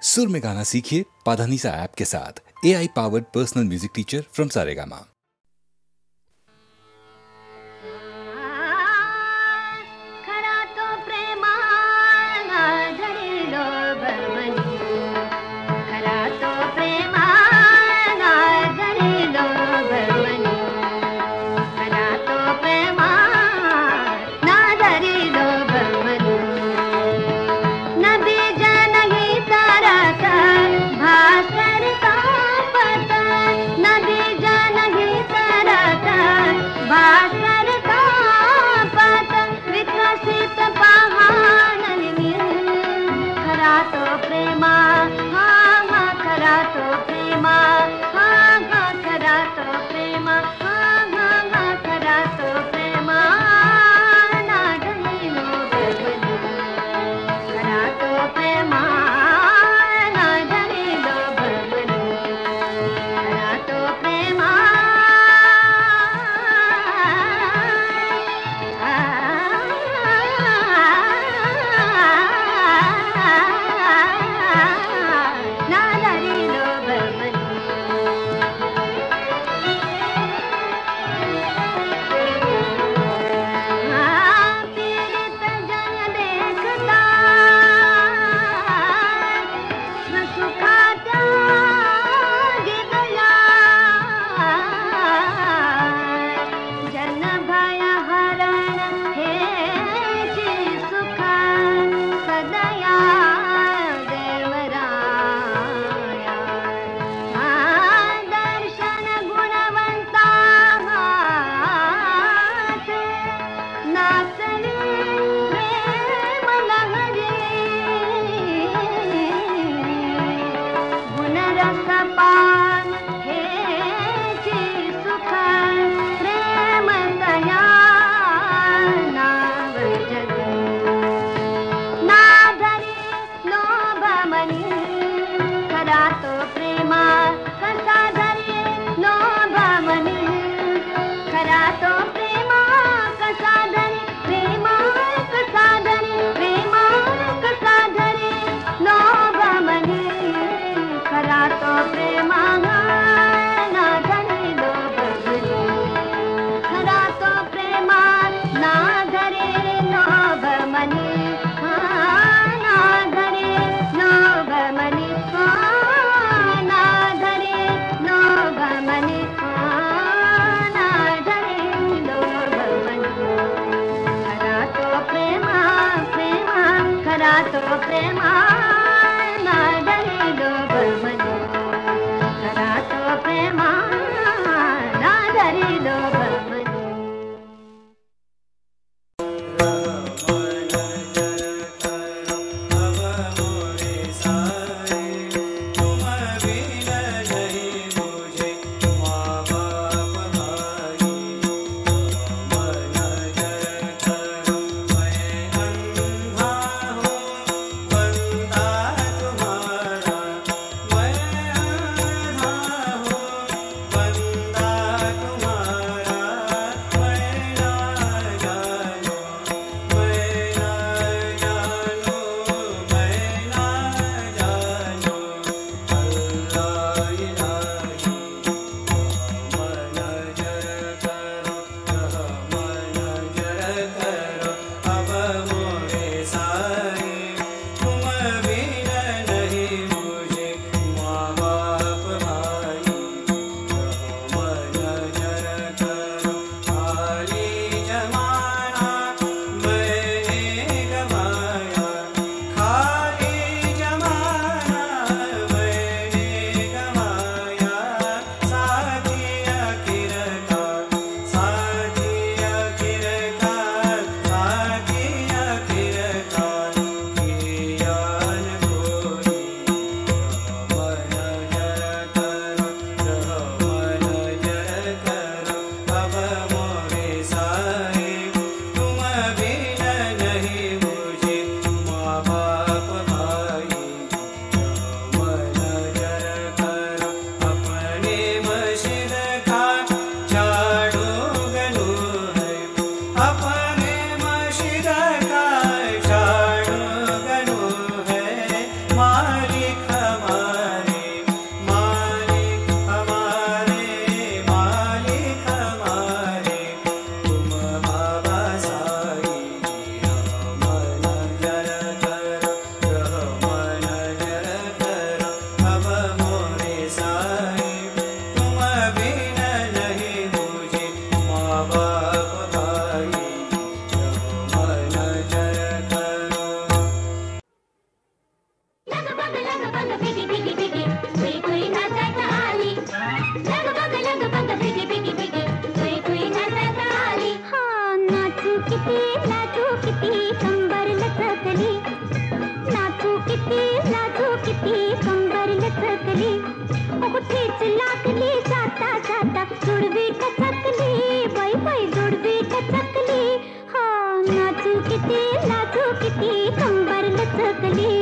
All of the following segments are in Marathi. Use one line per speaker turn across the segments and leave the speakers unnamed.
सुर में गाना सीखिए पाधानीसा ऐप के साथ। AI powered personal music teacher from Saregama.
बग बिगी बिगी बिगी कोई कोई नाचत आली लग बग बिगी बिगी बिगी कोई कोई नाचत आली हाँ नाचू किती कंबर लचकली नाचू किती कंबर लचकली ठेच लागली जाता जाता जुडवी टचकली बाई बाई जुडवी टचकली हाँ नाचू किती कंबर लचकली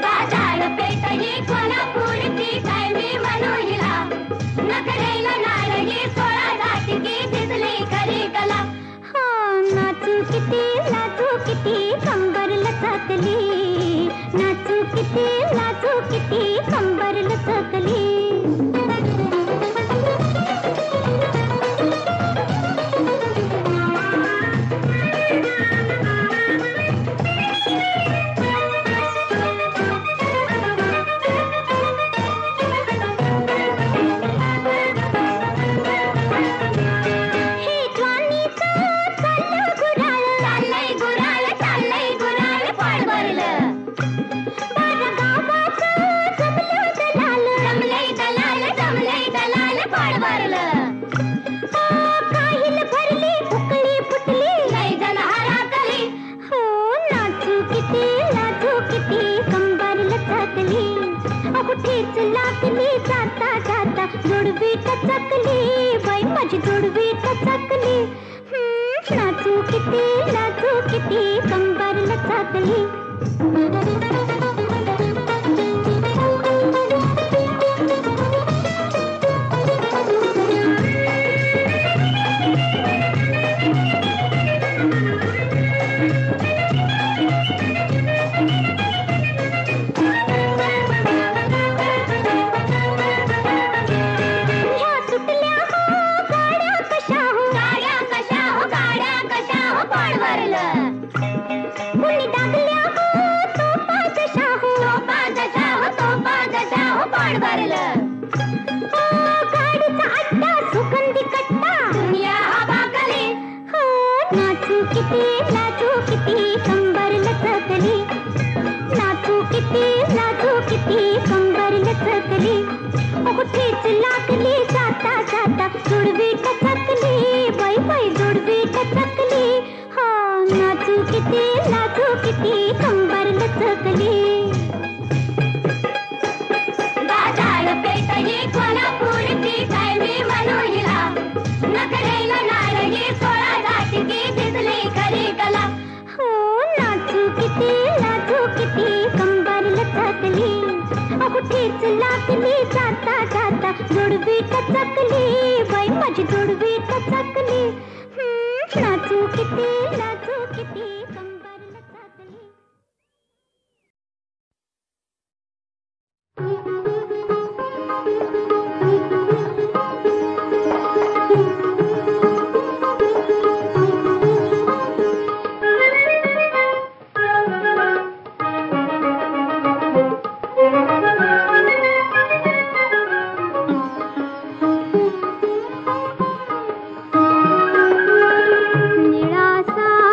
बाजारपेठ ही कोल्हापूरची काय मी म्हणू हिला नकरेला नारळी 16 घाटकी दिसली खरी कला हाँ नाचू किती कंबर लचकली नाचू किती कंबर लचकली जुडवी टचकली बाई माझी जुडवी टचकली नाचू किती कंबर लचकली नाचू किती कंबर लचकली नाचू किती कंबर लचकली ठेच लागली जाता जाता जुडवी टचकली बाई बाई जुडवी टचकली हाँ नाचू किती कंबर लचकली बाजारपेठ ही कोल्हापूरची काय मी म्हणू हिला नकरेला नारळी 16 घाटकी दिसली खरी कला हो नाचू किती कंबर लचकली ठेच लागली जाता जाता जुडवी टचकली बाई माझी जुडवी टचकली नाचू किती कंबर लचकली निळासा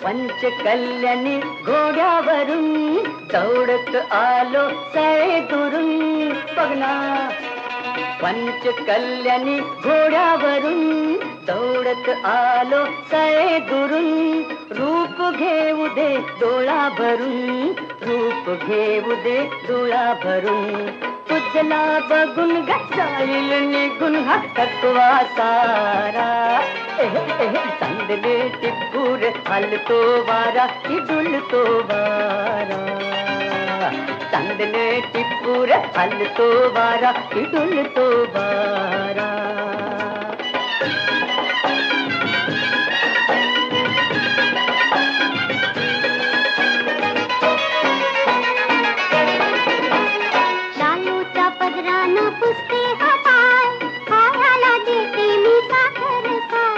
पंचकल्याणी घोड्यावरून दौडत आलो सळे दुरून बघ ना. पंचकल्याणी घोड्यावरून दौडत आलो सळे दुरून रूप घेऊ दे डोळा भरून रूप घेऊ दे डोळा भरून तुझला बघून जाईल निघून हा थकवा सारा. चांदणे टिपूर हलतो वारा की डुलतो वारा. चांदणे टिपूर हलतो वारा की डुलतो वारा.
शालूच्या पदरानं पुसते हा पाय, खायला देते मी साखर साय.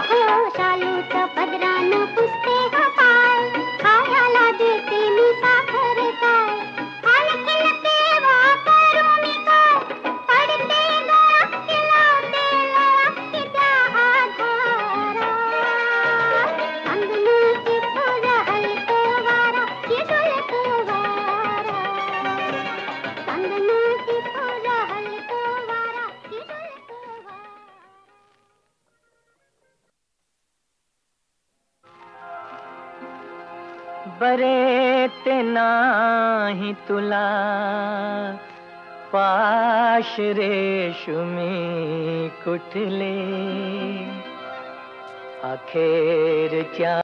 हो शालूच्या पदरानं पुसते हा पाय, खायला देते मी साखर साय. आणखीन सेवा करू मी काय, पडते गळाकी लावते लळाकी त्या आधारा. चांदण्याची फुल हलतो वारा की डुलतो वारा. चांदण्याची फुल हलतो वारा की डुलतो वारा.
बरे ते नाही तुला पाश रेशमी कुठले अखेरच्या